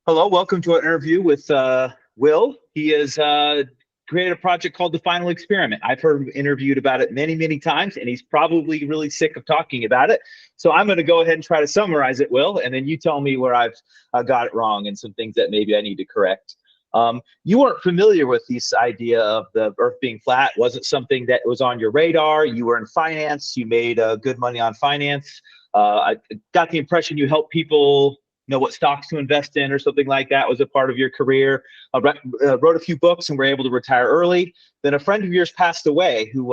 Hello, welcome to an interview with Will. He has created a project called the Final Experiment. I've heard him interviewed about it many, many times, and he's probably really sick of talking about it. So I'm going to go ahead and try to summarize it, Will, and then you tell me where I've got it wrong and some things that maybe I need to correct. You weren't familiar with this idea of the Earth being flat. Wasn't something that was on your radar. You were in finance. You made good money on finance. I got the impression you helped people know what stocks to invest in or something like that was a part of your career. Wrote a few books and were able to retire early. Then a friend of yours passed away who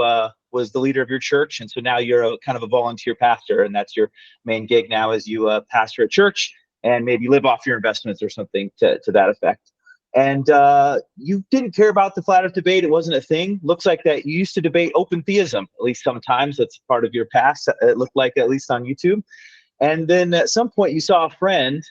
was the leader of your church. And so now you're kind of a volunteer pastor, and that's your main gig now as you pastor a church and maybe live off your investments or something to that effect. And you didn't care about the flat earth debate. It wasn't a thing. Looks like that you used to debate open theism, at least sometimes. That's part of your past. It looked like, at least on YouTube. And then at some point you saw a friend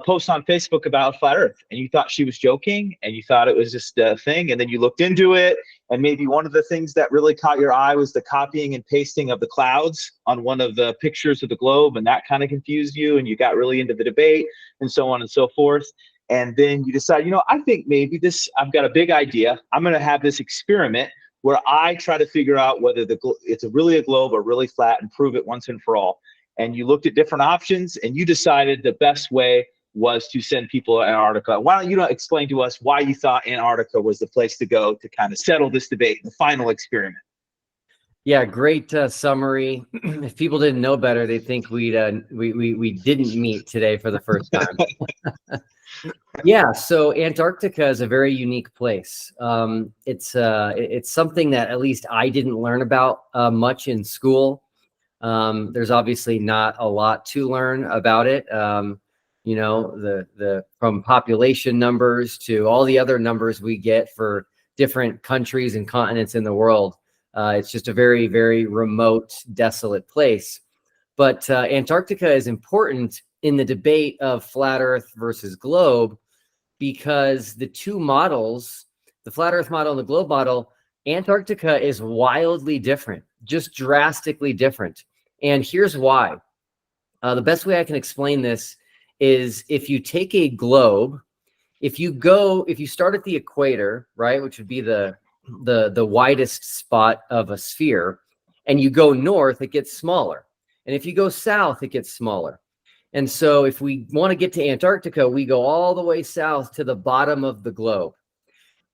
post on Facebook about flat earth, and you thought she was joking, and you thought it was just a thing. And then you looked into it, and maybe one of the things that really caught your eye was the copying and pasting of the clouds on one of the pictures of the globe, and that kind of confused you, and you got really into the debate and so on and so forth. And then you decide, I think maybe I've got a big idea. I'm going to have this experiment where I try to figure out whether it's really a globe or really flat and prove it once and for all. And you looked at different options, and you decided the best way was to send people to Antarctica. Why don't you explain to us why you thought Antarctica was the place to go to kind of settle this debate, the final experiment? Yeah, great summary. If people didn't know better, they'd think we didn't meet today for the first time. Yeah, so Antarctica is a very unique place. It's something that at least I didn't learn about much in school. There's obviously not a lot to learn about it. From population numbers to all the other numbers we get for different countries and continents in the world. It's just a very, very remote, desolate place. But Antarctica is important in the debate of flat Earth versus globe, because the two models, the flat Earth model and the globe model, Antarctica is wildly different, just drastically different. And here's why. The best way I can explain this is if you take a globe, if you start at the equator, right, which would be the widest spot of a sphere, and you go north, it gets smaller. And if you go south, it gets smaller. And so if we want to get to Antarctica, we go all the way south to the bottom of the globe.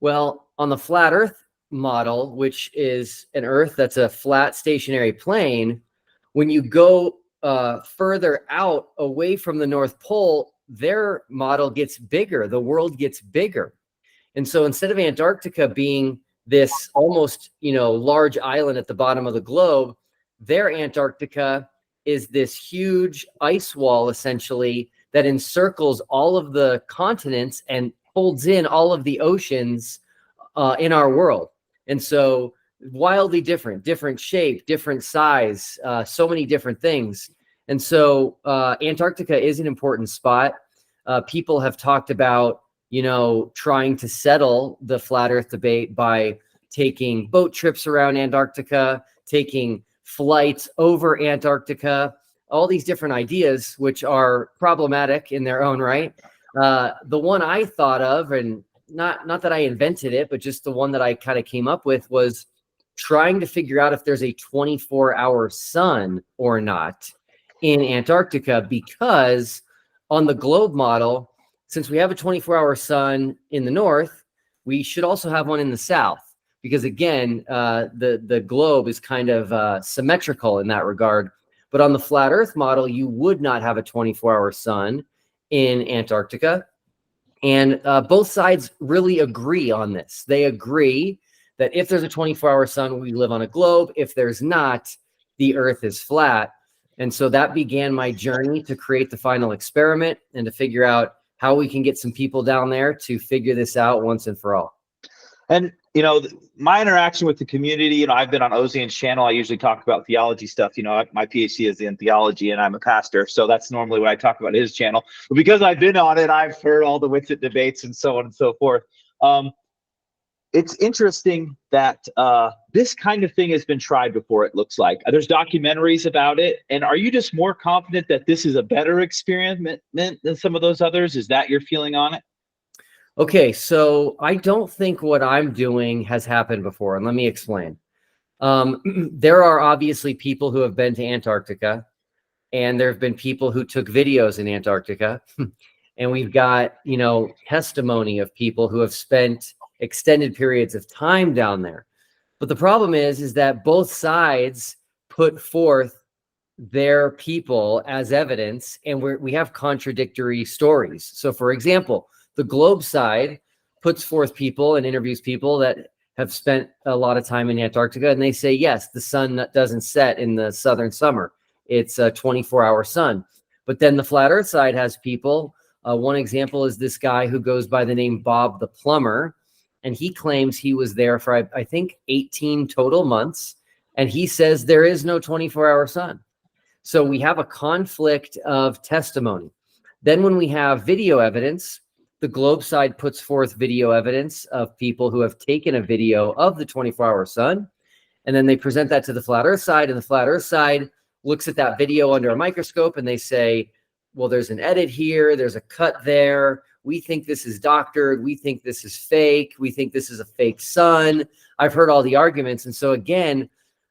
Well, on the flat Earth model, which is an Earth that's a flat stationary plane, when you go further out away from the North Pole, their model gets bigger. The world gets bigger. And so instead of Antarctica being this almost, large island at the bottom of the globe, their Antarctica is this huge ice wall, essentially, that encircles all of the continents and holds in all of the oceans in our world. And so wildly different shape, different size, so many different things. And so Antarctica is an important spot. People have talked about, trying to settle the flat Earth debate by taking boat trips around Antarctica, taking flights over Antarctica, all these different ideas, which are problematic in their own right. The one I thought of, and not that I invented it, but just the one that I kind of came up with, was trying to figure out if there's a 24-hour sun or not in Antarctica, because on the globe model, since we have a 24-hour sun in the north, we should also have one in the south, because again, the globe is kind of symmetrical in that regard. But on the flat Earth model, you would not have a 24-hour sun in Antarctica. And both sides really agree on this. They agree that if there's a 24-hour sun, we live on a globe. If there's not, the Earth is flat. And so that began my journey to create the final experiment and to figure out how we can get some people down there to figure this out once and for all. And, my interaction with the community, I've been on Ozian's channel. I usually talk about theology stuff. My PhD is in theology, and I'm a pastor. So that's normally what I talk about his channel. But because I've been on it, I've heard all the Witsit debates and so on and so forth. it's interesting that this kind of thing has been tried before, it looks like. There's documentaries about it. And are you just more confident that this is a better experiment than some of those others? Is that your feeling on it? Okay, so I don't think what I'm doing has happened before, and let me explain. There are obviously people who have been to Antarctica, and there have been people who took videos in Antarctica. And we've got, testimony of people who have spent extended periods of time down there. But the problem is that both sides put forth their people as evidence, and we have contradictory stories. So, for example, the Globe side puts forth people and interviews people that have spent a lot of time in Antarctica, and they say, yes, the sun doesn't set in the southern summer. It's a 24-hour sun. But then the Flat Earth side has people. One example is this guy who goes by the name Bob the Plumber, and he claims he was there for, I think, 18 total months, and he says there is no 24-hour sun. So we have a conflict of testimony. Then when we have video evidence, the Globe side puts forth video evidence of people who have taken a video of the 24-hour sun, and then they present that to the Flat Earth side, and the Flat Earth side looks at that video under a microscope, and they say, well, there's an edit here, there's a cut there, we think this is doctored, we think this is fake, we think this is a fake sun. I've heard all the arguments. And so again,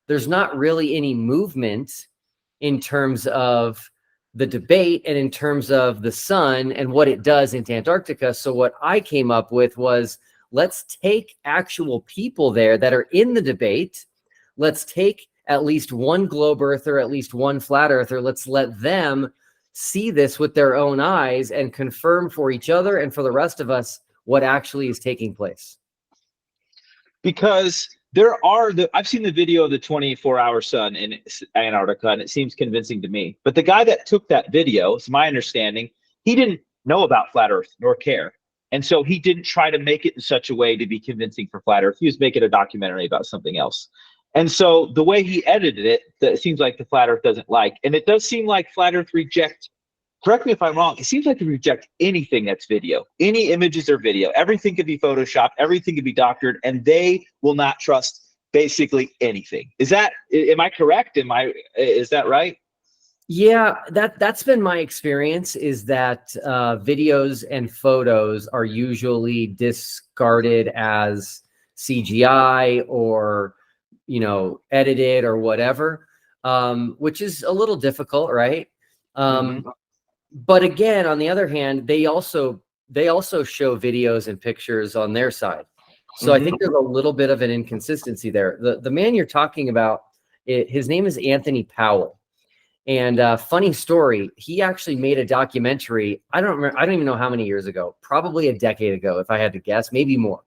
there's not really any movement in terms of the debate and in terms of the sun and what it does into Antarctica. So what I came up with was, let's take actual people there that are in the debate. Let's take at least one globe earther, at least one flat earther. Let's let them see this with their own eyes and confirm for each other and for the rest of us what actually is taking place. Because I've seen the video of the 24-hour sun in Antarctica, and it seems convincing to me. But the guy that took that video, it's my understanding, he didn't know about flat Earth nor care. And so he didn't try to make it in such a way to be convincing for flat Earth. He was making a documentary about something else. And so the way he edited it, it seems like the flat Earth doesn't like. And it does seem like flat Earth reject, correct me if I'm wrong, it seems like they reject anything that's video. Any images or video. Everything could be photoshopped, everything could be doctored, and they will not trust basically anything. Am I correct? Is that right? Yeah, that's been my experience, is that videos and photos are usually discarded as CGI or edited or whatever, which is a little difficult, right? But again, on the other hand, they also show videos and pictures on their side. So I think there's a little bit of an inconsistency there. The man you're talking about, his name is Anthony Powell. And funny story, he actually made a documentary. I don't even know how many years ago, probably a decade ago, if I had to guess, maybe more,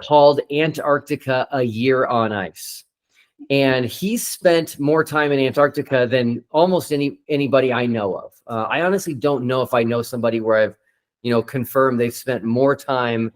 called Antarctica: A Year on Ice. And he spent more time in Antarctica than almost anybody I know of. I honestly don't know if I know somebody where I've, confirmed they've spent more time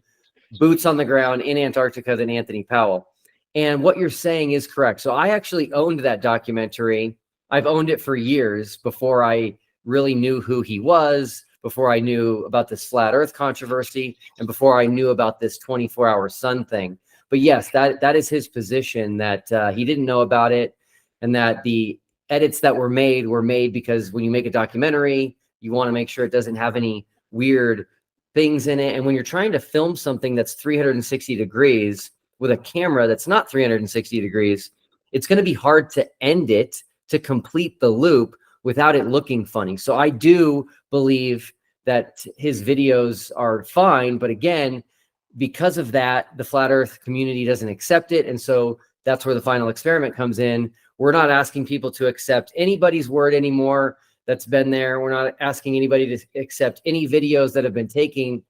boots on the ground in Antarctica than Anthony Powell. And what you're saying is correct. So I actually owned that documentary. I've owned it for years before I really knew who he was, before I knew about this flat Earth controversy, and before I knew about this 24-hour sun thing. But yes, that is his position, that he didn't know about it, and that the edits that were made because when you make a documentary, you want to make sure it doesn't have any weird things in it. And when you're trying to film something that's 360 degrees with a camera that's not 360 degrees, it's going to be hard to end it to complete the loop without it looking funny. So I do believe that his videos are fine, but again, because of that, the flat Earth community doesn't accept it. And so that's where the Final Experiment comes in. We're not asking people to accept anybody's word anymore that's been there. We're not asking anybody to accept any videos that have been taken.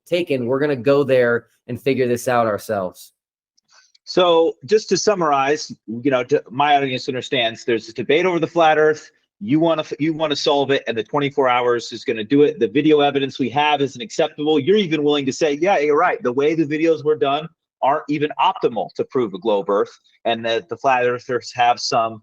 We're going to go there and figure this out ourselves. So just to summarize, my audience understands there's a debate over the flat Earth. You want to solve it, and the 24 hours is going to do it. The video evidence we have isn't acceptable. You're even willing to say, yeah, you're right. The way the videos were done aren't even optimal to prove a globe Earth, and that the flat Earthers have some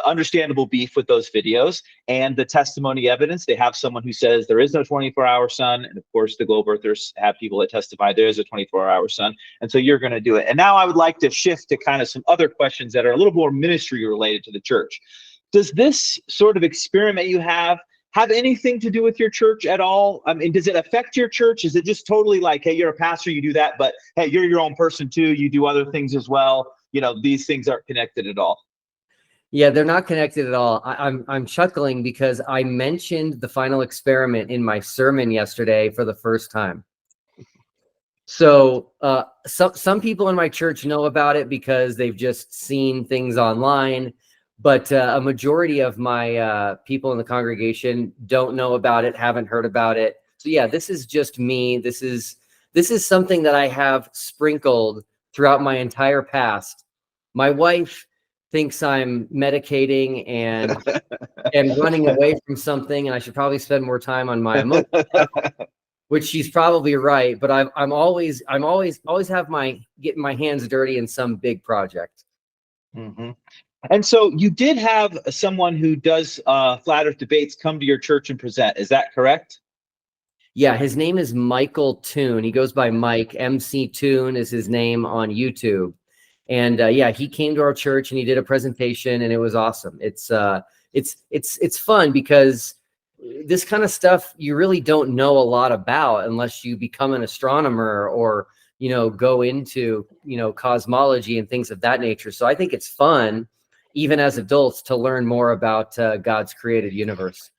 understandable beef with those videos and the testimony evidence. They have someone who says there is no 24-hour sun, and of course the globe earthers have people that testify there is a 24-hour sun, and so you're going to do it. And now I would like to shift to kind of some other questions that are a little more ministry related to the church. Does this sort of experiment you have anything to do with your church at all? I mean, does it affect your church? Is it just totally like, hey, you're a pastor, you do that, but hey, you're your own person too, you do other things as well? These things aren't connected at all. Yeah, they're not connected at all. I'm chuckling because I mentioned the Final Experiment in my sermon yesterday for the first time. So some people in my church know about it because they've just seen things online, but a majority of my people in the congregation don't know about it, haven't heard about it. So yeah, this is just me. This is something that I have sprinkled throughout my entire past. My wife thinks I'm medicating and running away from something, and I should probably spend more time on my emotions, which she's probably right. But I'm always have getting my hands dirty in some big project. Mm-hmm. And so you did have someone who does flat Earth debates come to your church and present. Is that correct? Yeah, his name is Michael Toon. He goes by Mike. MC Toon is his name on YouTube. And yeah, he came to our church and he did a presentation, and it was awesome. It's fun because this kind of stuff you really don't know a lot about unless you become an astronomer or go into cosmology and things of that nature. So I think it's fun, even as adults, to learn more about God's created universe.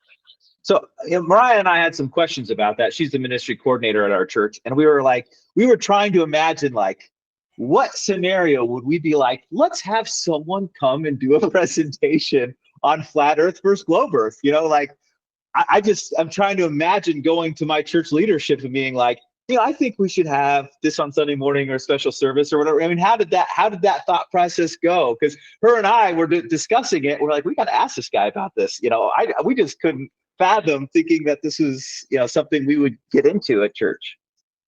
So Mariah and I had some questions about that. She's the ministry coordinator at our church, and we were trying to imagine, like, what scenario would we be like, let's have someone come and do a presentation on flat Earth versus globe Earth? I'm trying to imagine going to my church leadership and being like, I think we should have this on Sunday morning or a special service or whatever. I mean, how did that thought process go? Because her and I were discussing it. We're like, we got to ask this guy about this. We just couldn't fathom thinking that this was, something we would get into at church.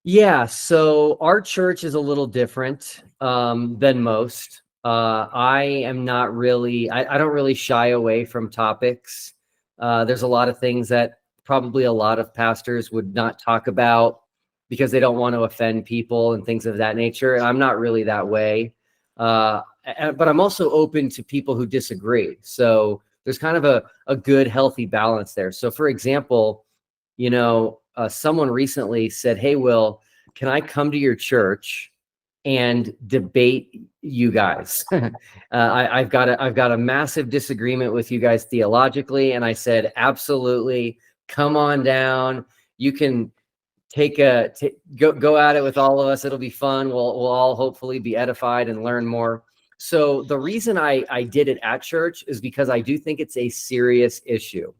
Yeah, so our church is a little different than most. I am not really, I don't really shy away from topics. There's a lot of things that probably a lot of pastors would not talk about because they don't want to offend people and things of that nature. And I'm not really that way. But I'm also open to people who disagree. So there's kind of a good, healthy balance there. So for example, someone recently said, hey, Will, can I come to your church and debate you guys? I've got a massive disagreement with you guys theologically. And I said, absolutely, come on down. You can go at it with all of us. It'll be fun. We'll all hopefully be edified and learn more. So the reason I did it at church is because I do think it's a serious issue.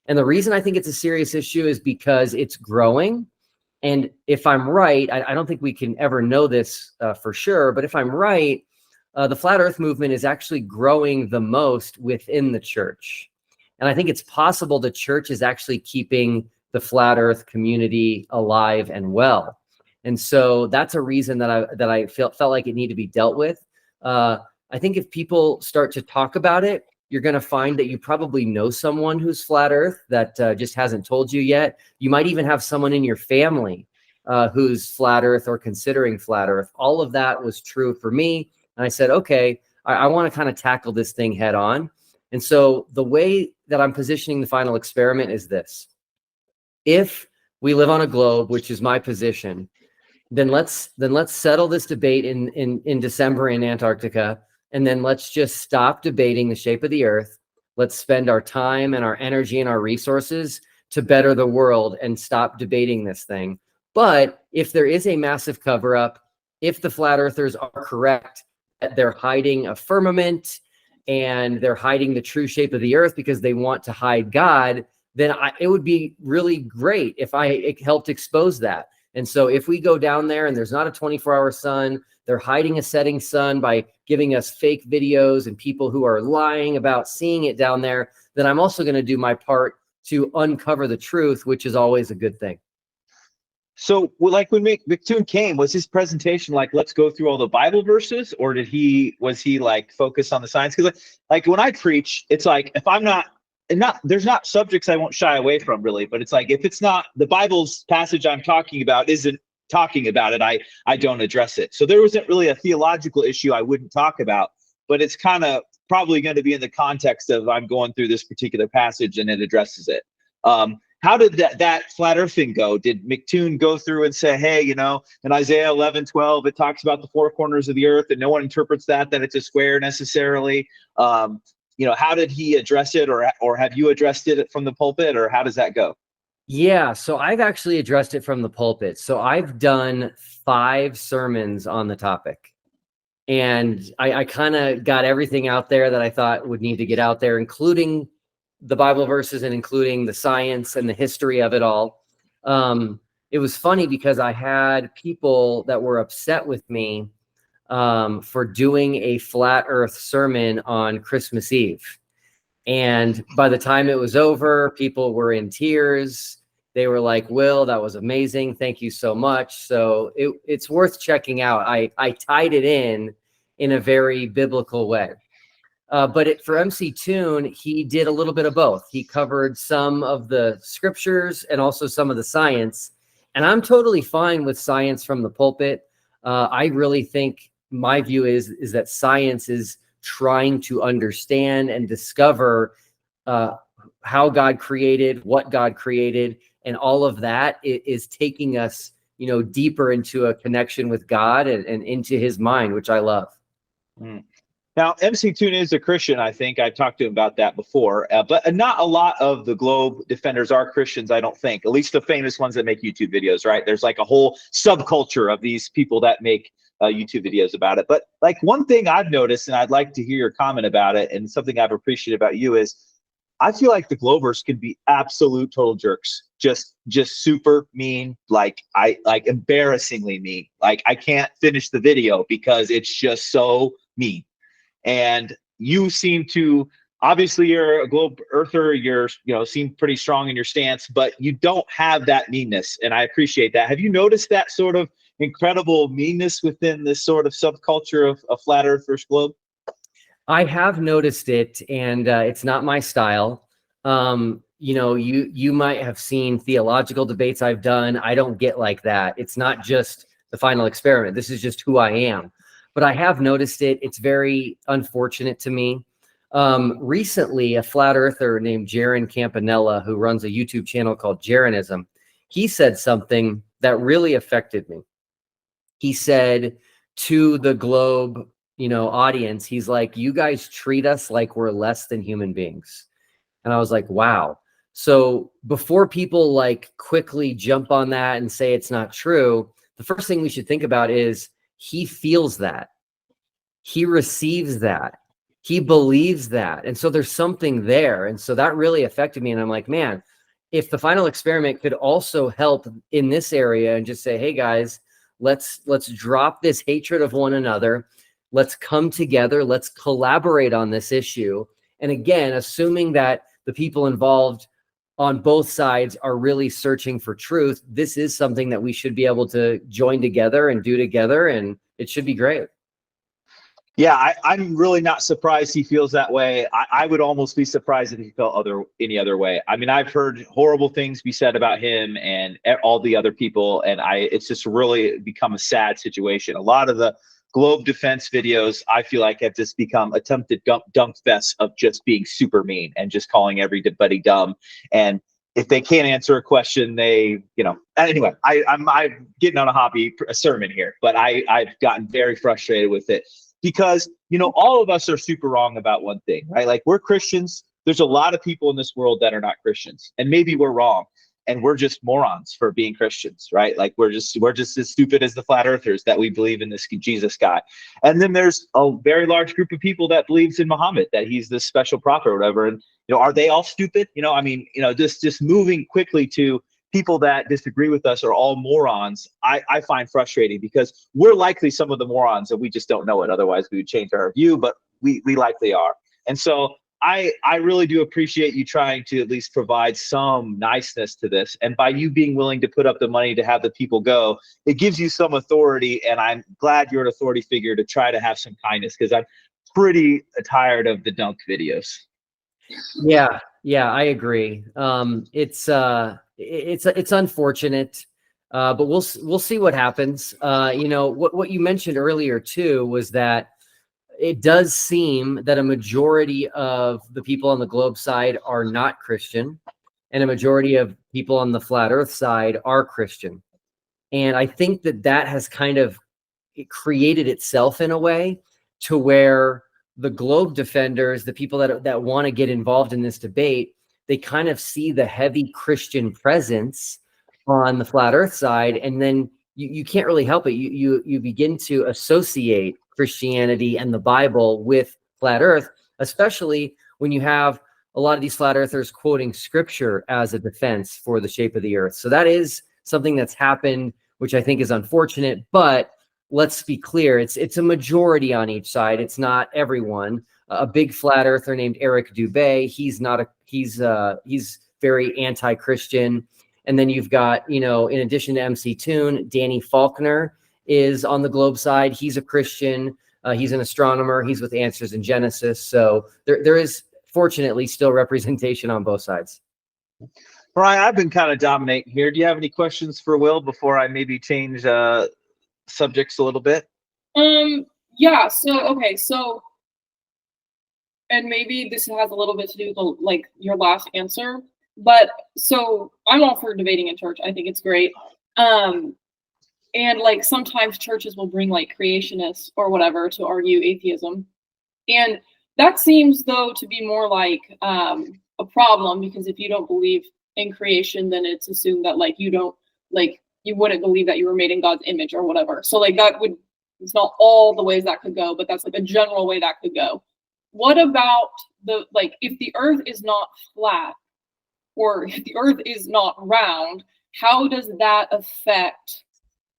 And the reason I think it's a serious issue is because it's growing. And if I'm right, I don't think we can ever know this for sure, but if I'm right, the flat Earth movement is actually growing the most within the church. And I think it's possible the church is actually keeping the flat Earth community alive and well. And so that's a reason that I felt like it needed to be dealt with. I think if people start to talk about it, you're going to find that you probably know someone who's flat Earth that just hasn't told you yet. You might even have someone in your family who's flat Earth or considering flat Earth. All of that was true for me. And I said, okay, I want to kind of tackle this thing head on. And so the way that I'm positioning the Final Experiment is this. If we live on a globe, which is my position, then let's settle this debate in December in Antarctica. And then let's just stop debating the shape of the Earth. Let's spend our time and our energy and our resources to better the world and stop debating this thing. But if there is a massive cover up, if the flat earthers are correct that they're hiding a firmament and they're hiding the true shape of the Earth because they want to hide God, then it would be really great if I helped expose that. And so if we go down there and there's not a 24-hour sun, they're hiding a setting sun by giving us fake videos and people who are lying about seeing it down there, then I'm also going to do my part to uncover the truth, which is always a good thing. So, well, like when McToon came, was his presentation like, let's go through all the Bible verses, or was he like focused on the science? Because like when I preach, it's like if I'm not, and not there's not subjects I won't shy away from really, but it's like if it's not the Bible's passage I'm talking about isn't talking about it, I don't address it. So there wasn't really a theological issue I wouldn't talk about, but it's kind of probably going to be in the context of I'm going through this particular passage and it addresses it. How did that flat earth thing go? Did McToon go through and say, hey, in Isaiah 11:12, it talks about the four corners of the earth and no one interprets that it's a square necessarily? How did he address it, or have you addressed it from the pulpit, or how does that go? Yeah, so I've actually addressed it from the pulpit. So I've done 5 sermons on the topic. And I kind of got everything out there that I thought would need to get out there, including the Bible verses and including the science and the history of it all. It was funny because I had people that were upset with me for doing a flat earth sermon on Christmas Eve. And by the time it was over, people were in tears. They were like, Will, that was amazing. Thank you so much. So it's worth checking out. I tied it in a very biblical way. But for MC Toon, he did a little bit of both. He covered some of the scriptures and also some of the science. And I'm totally fine with science from the pulpit. I really think my view is that science is trying to understand and discover how God created, what God created, and all of that is taking us, deeper into a connection with God and into his mind, which I love. Mm. Now, MC Toon is a Christian, I think. I've talked to him about that before. But not a lot of the Globe defenders are Christians, I don't think. At least the famous ones that make YouTube videos, right? There's like a whole subculture of these people that make YouTube videos about it. But like one thing I've noticed, and I'd like to hear your comment about it, and something I've appreciated about you is I feel like the Glovers can be absolute total jerks. Just super mean, like embarrassingly mean. Like I can't finish the video because it's just so mean. And you seem to, obviously you're a globe earther, seem pretty strong in your stance, but you don't have that meanness. And I appreciate that. Have you noticed that sort of incredible meanness within this sort of subculture of flat earth versus globe? I have noticed it, and it's not my style. You might have seen theological debates I've done. I don't get like that. It's not just the Final Experiment. This is just who I am. But I have noticed it. It's very unfortunate to me. Recently, a flat earther named Jaron Campanella, who runs a YouTube channel called Jaronism, he said something that really affected me. He said to the Globe, audience, he's like, you guys treat us like we're less than human beings. And I was like, wow. So before people like quickly jump on that and say it's not true, the first thing we should think about is he feels that. He receives that. He believes that. And so there's something there. And so that really affected me. And I'm like, man, if the Final Experiment could also help in this area and just say, hey guys, let's drop this hatred of one another. Let's come together. Let's collaborate on this issue. And again, assuming that the people involved on both sides are really searching for truth, this is something that we should be able to join together and do together, and it should be great. Yeah, I'm really not surprised he feels that way. I would almost be surprised if he felt any other way. I mean, I've heard horrible things be said about him and all the other people, and it's just really become a sad situation. A lot of the Globe defense videos, I feel like, have just become attempted dump fests of just being super mean and just calling everybody dumb. And if they can't answer a question, anyway, I'm getting on a sermon here, but I've gotten very frustrated with it because, all of us are super wrong about one thing, right? Like we're Christians. There's a lot of people in this world that are not Christians, and maybe we're wrong. And we're just morons for being Christians, right? Like we're just as stupid as the flat earthers that we believe in this Jesus guy. And then there's a very large group of people that believes in Muhammad, that he's this special prophet or whatever. And are they all stupid? Just moving quickly to people that disagree with us are all morons. I find frustrating because we're likely some of the morons and we just don't know it. Otherwise, we would change our view, but we likely are. And so I really do appreciate you trying to at least provide some niceness to this. And by you being willing to put up the money to have the people go, it gives you some authority. And I'm glad you're an authority figure to try to have some kindness, because I'm pretty tired of the dunk videos. Yeah, I agree. It's unfortunate, but we'll see what happens. What you mentioned earlier too was that it does seem that a majority of the people on the globe side are not Christian, and a majority of people on the flat Earth side are Christian. And I think that has kind of created itself in a way to where the globe defenders, the people that want to get involved in this debate, they kind of see the heavy Christian presence on the flat Earth side, and then you can't really help it. You begin to associate Christianity and the Bible with flat Earth, especially when you have a lot of these flat earthers quoting scripture as a defense for the shape of the earth. So that is something that's happened, which I think is unfortunate, but let's be clear, it's a majority on each side. It's not everyone. A big flat earther named Eric Dubay, he's very anti-Christian. And then you've got, in addition to MC Toon, Danny Faulkner is on the globe side. He's a Christian. He's an astronomer. He's with Answers in Genesis. So there is fortunately still representation on both sides. Brian, I've been kind of dominating here. Do you have any questions for Will before I maybe change subjects a little bit? Yeah. So, and maybe this has a little bit to do with your last answer. But so I'm all for debating in church. I think it's great. And sometimes churches will bring creationists or whatever to argue atheism. And that seems though to be more a problem, because if you don't believe in creation, then it's assumed that you wouldn't believe that you were made in God's image or whatever. So it's not all the ways that could go, but that's a general way that could go. What about if the earth is not flat, or if the earth is not round, how does that affect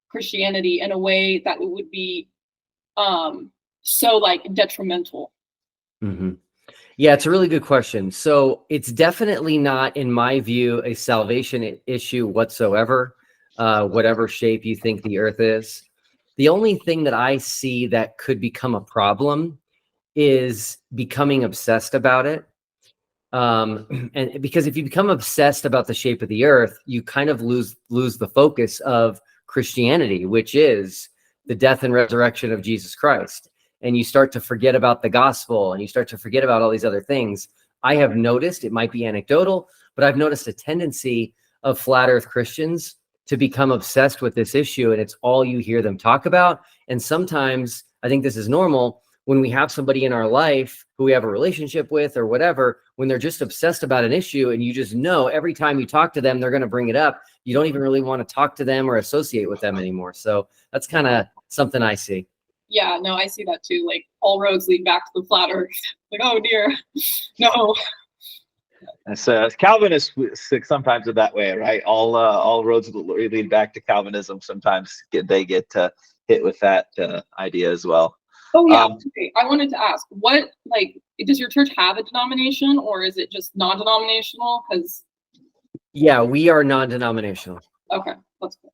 Christianity in a way that it would be so detrimental? Mm-hmm. Yeah, it's a really good question. So it's definitely not, in my view, a salvation issue whatsoever, whatever shape you think the earth is. The only thing that I see that could become a problem is becoming obsessed about it. And because if you become obsessed about the shape of the earth, you kind of lose the focus of Christianity, which is the death and resurrection of Jesus Christ. And you start to forget about the gospel, and you start to forget about all these other things. I have noticed, it might be anecdotal, but I've noticed a tendency of flat earth Christians to become obsessed with this issue, and it's all you hear them talk about. And sometimes, I think this is normal, when we have somebody in our life who we have a relationship with or whatever, when they're just obsessed about an issue, and you just know every time you talk to them, they're going to bring it up. You don't even really want to talk to them or associate with them anymore. So that's kind of something I see. Yeah, no, I see that too. All roads lead back to the flat earth. Oh dear, no. So Calvinists sometimes are that way, right? All roads lead back to Calvinism. Sometimes they get hit with that idea as well. Oh yeah. Okay. I wanted to ask, what does your church have a denomination, or is it just non-denominational? Because yeah, we are non-denominational. Okay, that's cool.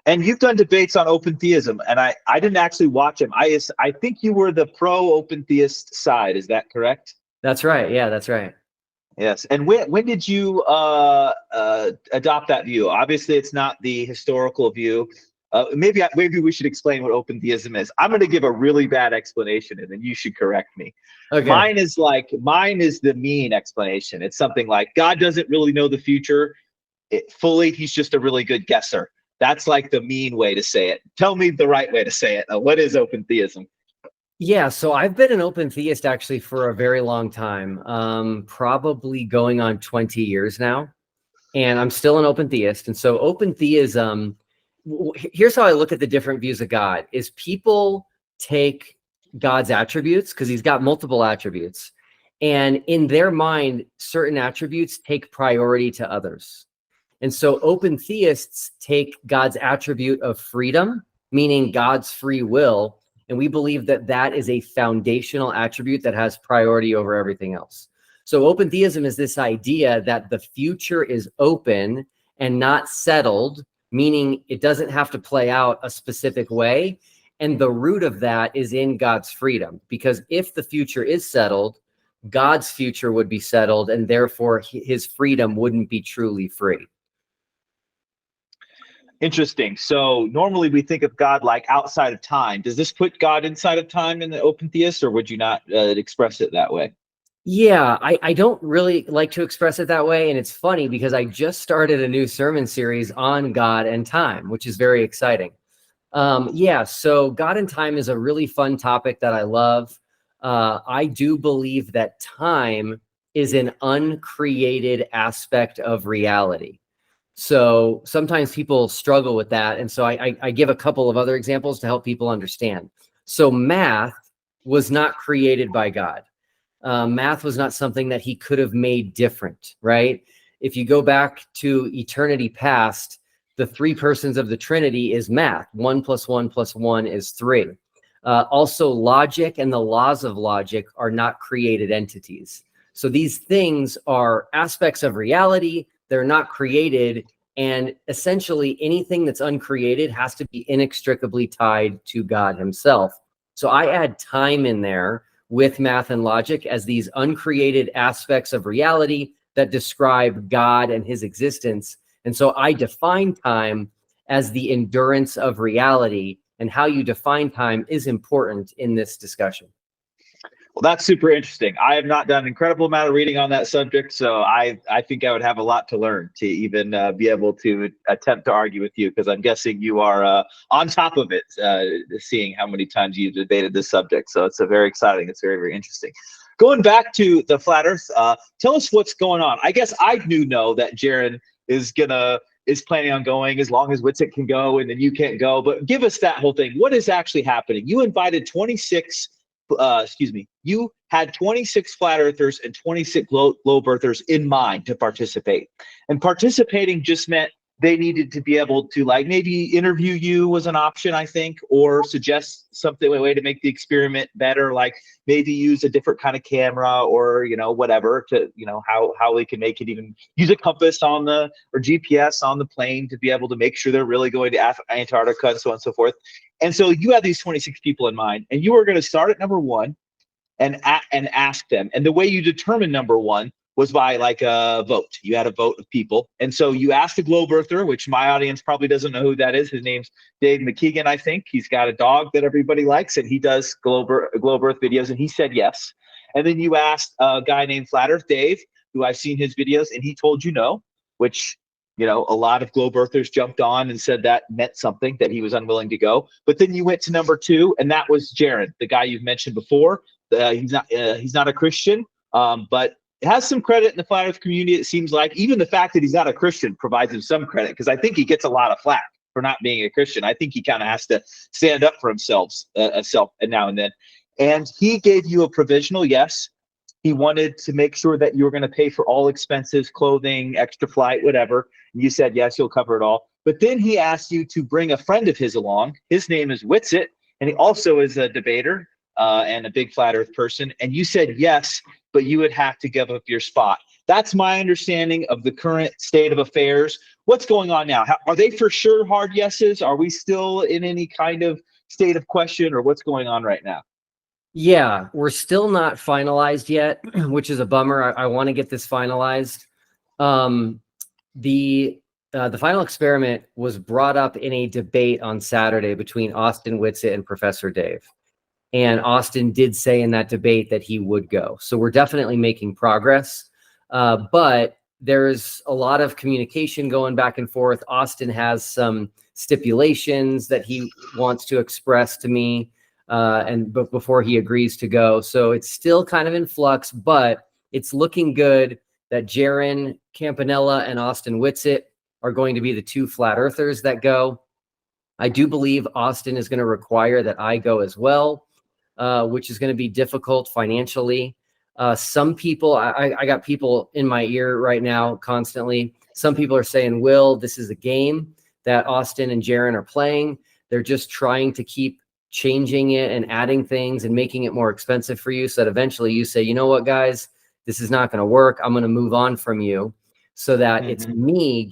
And you've done debates on open theism, and I didn't actually watch them. I think you were the pro open theist side. Is that correct? That's right. Yeah, that's right. Yes. And when did you adopt that view? Obviously, it's not the historical view. Maybe we should explain what open theism is. I'm going to give a really bad explanation, and then you should correct me. Okay. Mine is the mean explanation. It's something like God doesn't really know the future fully. He's just a really good guesser. That's the mean way to say it. Tell me the right way to say it. What is open theism? Yeah, so I've been an open theist actually for a very long time, probably going on 20 years now, and I'm still an open theist. And so open theism, here's how I look at the different views of God, is people take God's attributes, because he's got multiple attributes, and in their mind, certain attributes take priority to others. And so open theists take God's attribute of freedom, meaning God's free will, And we believe that that is a foundational attribute that has priority over everything else. So open theism is this idea that the future is open and not settled, meaning it doesn't have to play out a specific way. And the root of that is in God's freedom, because if the future is settled, God's future would be settled, and therefore his freedom wouldn't be truly free. Interesting. So normally we think of God like outside of time. Does this put God inside of time in the open theist, or would you not express it that way? Yeah, I don't really like to express it that way. And it's funny because I just started a new sermon series on God and time, which is very exciting. Yeah, so God and time is a really fun topic that I love. I do believe that time is an uncreated aspect of reality. So sometimes people struggle with that. And so I give a couple of other examples to help people understand. So math was not created by God. Math was not something that he could have made different, right? If you go back to eternity past, the three persons of the Trinity is math. 1 + 1 + 1 is 3. Also, logic and the laws of logic are not created entities. So these things are aspects of reality. They're not created. And essentially, anything that's uncreated has to be inextricably tied to God himself. So I add time in there with math and logic as these uncreated aspects of reality that describe God and his existence. And so I define time as the endurance of reality, and how you define time is important in this discussion. Well, that's super interesting. I have not done an incredible amount of reading on that subject, so I think I would have a lot to learn to even be able to attempt to argue with you, because I'm guessing you are on top of it, seeing how many times you've debated this subject. So it's very exciting. It's very, very interesting. Going back to the flat Earth, tell us what's going on. I guess I do know that Jaron is planning on going as long as Witsit can go, and then you can't go. But give us that whole thing. What is actually happening? You invited 26. You had 26 flat earthers and 26 globe earthers in mind to participate. And participating just meant they needed to be able to, like, maybe interview you was an option, I think, or suggest something, a way to make the experiment better, like maybe use a different kind of camera, or, whatever, to, how they can make it, even use a compass on or GPS on the plane to be able to make sure they're really going to Antarctica, and so on and so forth. And so you had these 26 people in mind, and you were going to start at number one and ask them. And the way you determine number one was by like a vote. You had a vote of people. And so you asked the globe earther, which my audience probably doesn't know who that is. His name's Dave McKeegan, I think. He's got a dog that everybody likes, and he does globe earth videos, and he said yes. And then you asked a guy named Flat Earth Dave, who I've seen his videos, and he told you no, which, a lot of globe earthers jumped on and said that meant something, that he was unwilling to go. But then you went to number two, and that was Jaron, the guy you've mentioned before. He's not a Christian, but has some credit in the flat earth community. It seems like even the fact that he's not a Christian provides him some credit, because I think he gets a lot of flack for not being a Christian. I think he kind of has to stand up for himself now and then. And he gave you a provisional yes. He wanted to make sure that you were going to pay for all expenses, clothing, extra flight, whatever. And you said yes, he'll cover it all. But then he asked you to bring a friend of his along. His name is Witsit, and he also is a debater and a big flat earth person. And you said yes, but you would have to give up your spot. That's my understanding of the current state of affairs. What's going on now? Are they for sure hard yeses? Are we still in any kind of state of question, or what's going on right now? Yeah, we're still not finalized yet, which is a bummer. I want to get this finalized. The Final Experiment was brought up in a debate on Saturday between Austin Witsit and Professor Dave. And Austin did say in that debate that he would go. So we're definitely making progress. But there's a lot of communication going back and forth. Austin has some stipulations that he wants to express to me but before he agrees to go. So it's still kind of in flux, but it's looking good that Jaron Campanella and Austin Witsit are going to be the two flat earthers that go. I do believe Austin is going to require that I go as well, which is going to be difficult financially. Some people, I got people in my ear right now constantly. Some people are saying, Will, this is a game that Austin and Jaron are playing. They're just trying to keep changing it and adding things and making it more expensive for you, so that eventually you say, you know what, guys, this is not going to work. I'm going to move on from you, so that it's me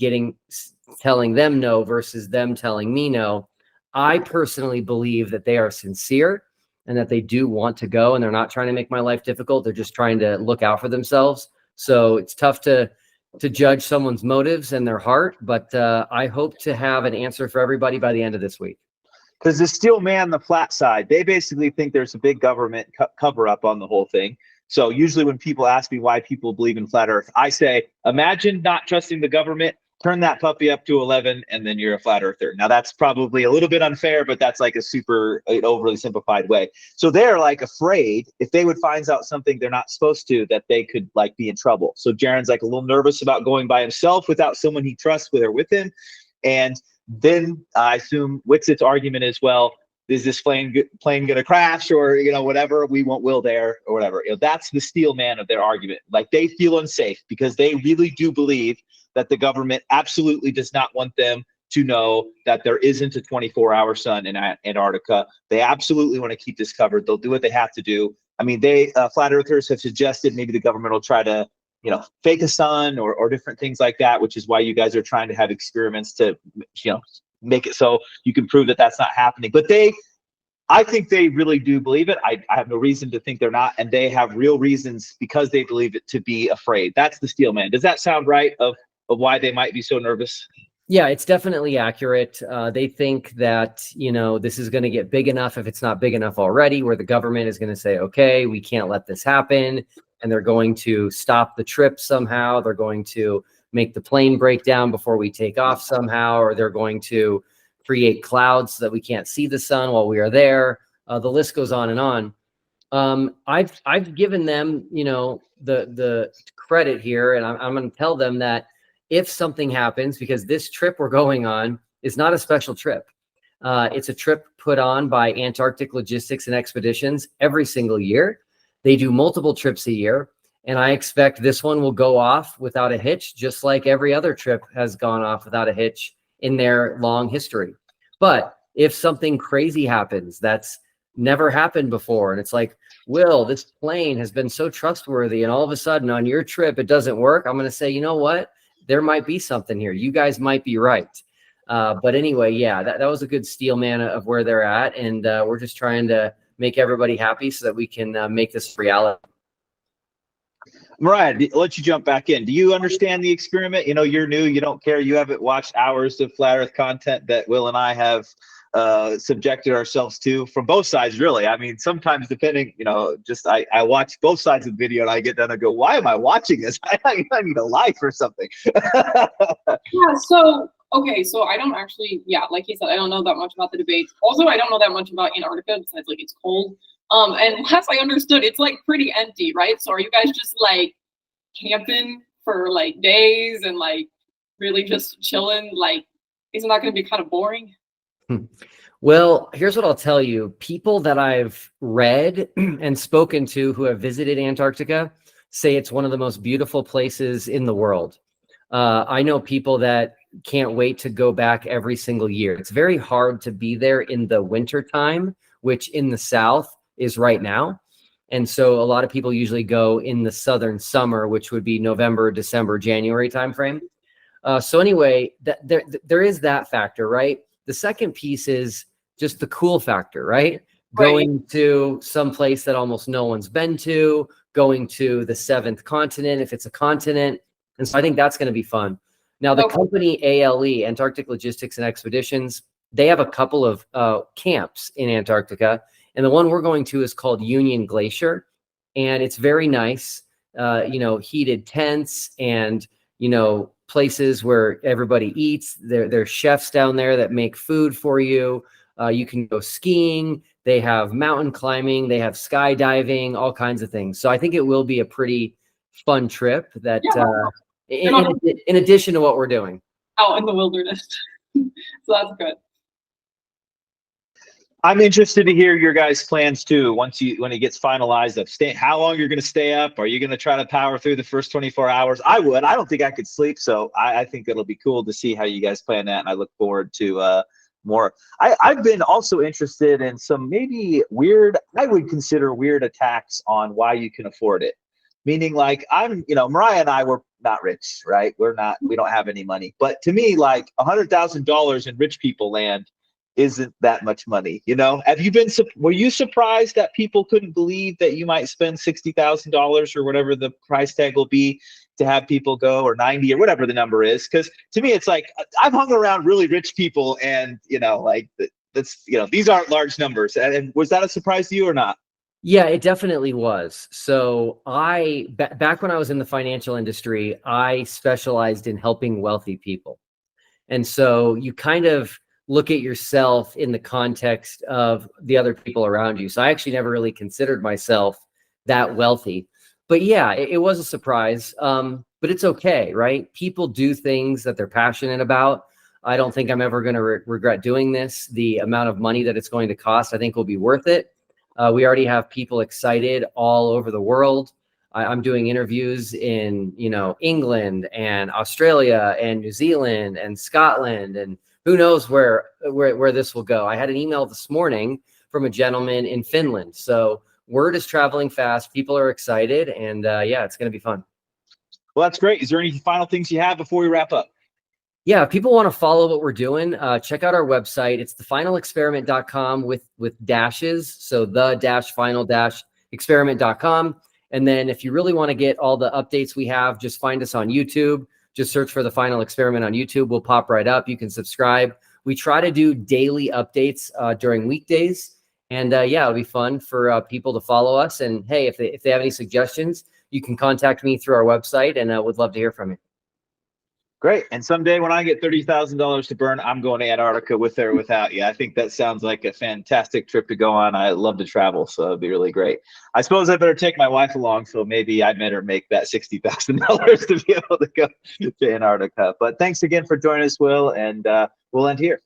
telling them no versus them telling me no. I personally believe that they are sincere and that they do want to go, and they're not trying to make my life difficult. They're just trying to look out for themselves. So it's tough to judge someone's motives and their heart, but I hope to have an answer for everybody by the end of this week. Because the steel man, the flat side, they basically think there's a big government cover up on the whole thing. So usually when people ask me why people believe in flat earth, I say, imagine not trusting the government, turn that puppy up to 11, and then you're a flat earther. Now that's probably a little bit unfair, but that's like a super overly simplified way. So they're like afraid if they would find out something they're not supposed to, that they could like be in trouble. So Jaron's like a little nervous about going by himself without someone he trusts with him. And then I assume Wixit's argument is, well, is this plane going to crash, or, you know, whatever, we want Will there or whatever. You know, that's the steel man of their argument. Like, they feel unsafe because they really do believe that the government absolutely does not want them to know that there isn't a 24-hour sun in Antarctica. They absolutely want to keep this covered. They'll do what they have to do. I mean, flat earthers have suggested maybe the government will try to, you know, fake a sun or different things like that, which is why you guys are trying to have experiments to, you know, make it so you can prove that that's not happening. But I think they really do believe it. I have no reason to think they're not, and they have real reasons because they believe it to be afraid. That's the steel man. Does that sound right of why they might be so nervous? Yeah, it's definitely accurate. They think that, you know, this is going to get big enough, if it's not big enough already, where the government is going to say, okay, we can't let this happen. And they're going to stop the trip somehow. They're going to make the plane break down before we take off somehow, or they're going to create clouds so that we can't see the sun while we are there. The list goes on and on. I've given them, you know, the credit here, and I'm going to tell them that if something happens, because this trip we're going on is not a special trip. It's a trip put on by Antarctic Logistics and Expeditions every single year. They do multiple trips a year, and I expect this one will go off without a hitch, just like every other trip has gone off without a hitch in their long history. But if something crazy happens that's never happened before, and it's like, Will, this plane has been so trustworthy, and all of a sudden on your trip it doesn't work, I'm going to say, you know what? There might be something here. You guys might be right. But anyway, yeah, that was a good steel man of where they're at, and we're just trying to make everybody happy so that we can make this reality. Mariah, I'll let you jump back in. Do you understand the experiment? You know, you're new, you don't care, you haven't watched hours of flat earth content that Will and I have subjected ourselves to from both sides, really. I mean, sometimes depending, you know, just I watch both sides of the video and I get done and go, why am I watching this? I need a life or something. Yeah, so okay, so I don't actually, yeah, like he said, I don't know that much about the debates. Also, I don't know that much about Antarctica besides like it's cold. And last I understood, it's like pretty empty, right? So are you guys just like camping for like days and like really just chilling? Like, isn't that going to be kind of boring? Well, here's what I'll tell you. People that I've read and spoken to who have visited Antarctica say it's one of the most beautiful places in the world. I know people that can't wait to go back every single year. It's very hard to be there in the winter time, which in the South is right now. And so a lot of people usually go in the southern summer, which would be November, December, January timeframe. So anyway, there is that factor, right? The second piece is just the cool factor, right? Going to some place that almost no one's been to, going to the seventh continent, if it's a continent. And so I think that's going to be fun. Now, the company ALE, Antarctic Logistics and Expeditions, they have a couple of camps in Antarctica. And the one we're going to is called Union Glacier. And it's very nice, you know, heated tents and, you know, places where everybody eats. There's chefs down there that make food for you. You can go skiing. They have mountain climbing. They have skydiving, all kinds of things. So I think it will be a pretty fun trip that in addition to what we're doing. Out in the wilderness. So that's good. I'm interested to hear your guys' plans too. When it gets finalized, of how long you're going to stay up? Are you going to try to power through the first 24 hours? I would. I don't think I could sleep, so I think it'll be cool to see how you guys plan that, and I look forward to more. I've been also interested in some maybe weird, I would consider weird attacks on why you can afford it. Meaning like Mariah and I were not rich, right? We don't have any money. But to me, like $100,000 in rich people land isn't that much money. Were you surprised that people couldn't believe that you might spend $60,000 or whatever the price tag will be to have people go, or 90 or whatever the number is? Because to me, it's like I've hung around really rich people, and these aren't large numbers. And was that a surprise to you or not? Yeah, it definitely was. So back when I was in the financial industry, I specialized in helping wealthy people. And so you kind of look at yourself in the context of the other people around you. So I actually never really considered myself that wealthy. But yeah, it was a surprise. But it's okay, right? People do things that they're passionate about. I don't think I'm ever going to regret doing this. The amount of money that it's going to cost, I think, will be worth it. We already have people excited all over the world. I'm doing interviews in, England and Australia and New Zealand and Scotland, and who knows where this will go. I had an email this morning from a gentleman in Finland. So word is traveling fast. People are excited, and yeah, it's going to be fun. Well, that's great. Is there any final things you have before we wrap up? Yeah, if people want to follow what we're doing, check out our website. It's thefinalexperiment.com with dashes. So the-final-experiment.com. And then if you really want to get all the updates we have, just find us on YouTube. Just search for The Final Experiment on YouTube. We'll pop right up. You can subscribe. We try to do daily updates during weekdays. And yeah, it'll be fun for people to follow us. And hey, if they have any suggestions, you can contact me through our website, and would love to hear from you. Great. And someday when I get $30,000 to burn, I'm going to Antarctica with or without you. I think that sounds like a fantastic trip to go on. I love to travel, so it'd be really great. I suppose I better take my wife along, so maybe I better make that $60,000 to be able to go to Antarctica. But thanks again for joining us, Will, and we'll end here.